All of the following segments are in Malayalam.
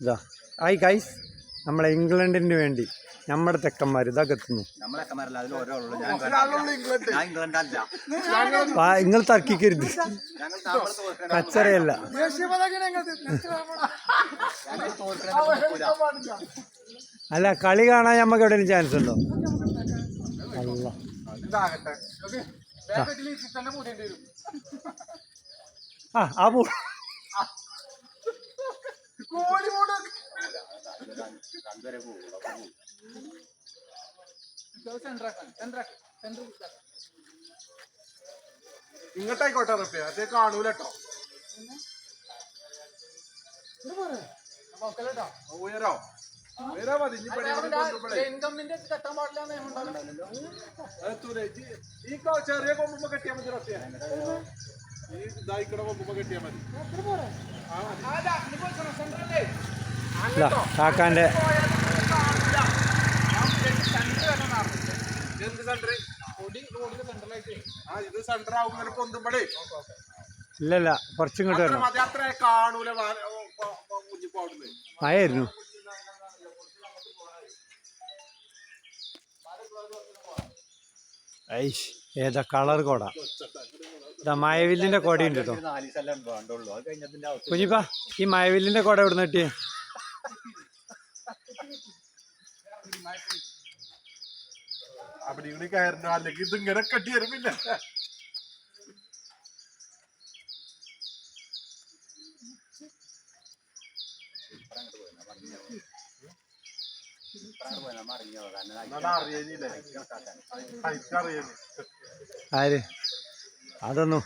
ഇതാ ഹായ് ഗൈസ്, നമ്മളെ ഇംഗ്ലണ്ടിന് വേണ്ടി നമ്മുടെ തെക്കന്മാർ ഇതൊക്കെ എത്തുന്നു. നിങ്ങൾ തർക്കിക്കരുത്, കച്ചറയല്ല. അല്ല, കളി കാണാൻ നമുക്ക് എവിടെയും ചാൻസ് ഉണ്ടോ? അല്ല ആ പോ ഇങ്ങോട്ടായിക്കോട്ടെ റബ്ബേ, അതേ കാണൂലട്ടോ. ഉയരോ ഉയരാ മതി. ഈ ചെറിയ കൊമ്പുമ്പോ കെട്ടിയാ മതി റബ്ബേ, ഈ ഇതായിക്കണ കൊമ്പുമ്പോ കെട്ടിയാ മതി. കാക്കാന്റെ ഇത് സെന്റർ ആവുമ്പോൾ പൊന്തുമ്പടേ ഇല്ലല്ല, കുറച്ചും ഇങ്ങോട്ട് വരണം. അത്ര കാണൂല. മഴയായിരുന്നു. ഐഷ്, ഏതാ കളർ കോട. ഇതാ മഴവില്ലിന്റെ കൊടയുണ്ട് കേട്ടോ കുഞ്ഞിപ്പാ. ഈ മഴവില്ലിന്റെ കൊട എവിടെ നിന്ന് കിട്ടിയേ? അവിടെ ഇവിടെ കയറുന്നു, അല്ലെങ്കിൽ ഇതിങ്ങനെ കെട്ടി വരും. പിന്നെ ആര് അതൊന്നും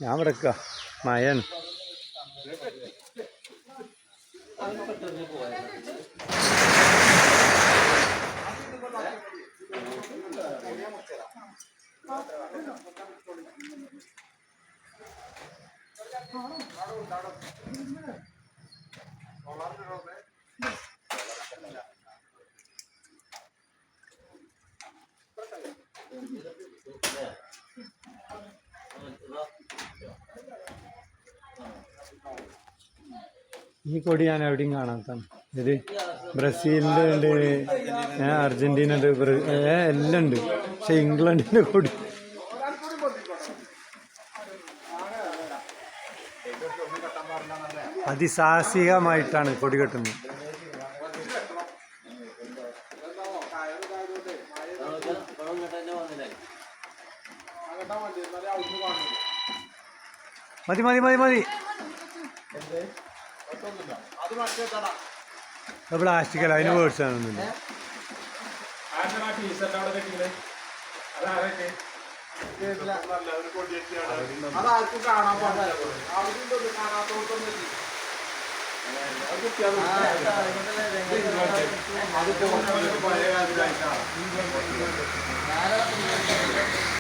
ഞാൻ വിടക്ക മഴയാണ്. ഈ കൊടി ഞാൻ എവിടെയും കാണാത്താണ്. ഇത് ബ്രസീലിൻ്റെ ഉണ്ട്, അർജന്റീന ഉണ്ട്, എല്ലാം ഉണ്ട്. പക്ഷെ ഇംഗ്ലണ്ടിൻ്റെ കൊടി അതിസാഹസികമായിട്ടാണ് കൊടി കെട്ടുന്നത്. മതി മതി മതി മതി. പ്ലാസ്റ്റിക്കല്ല, അതിന് വേർഡ്സാണൊന്നുമില്ല. അതാർക്കും കാണാൻ പാടില്ല.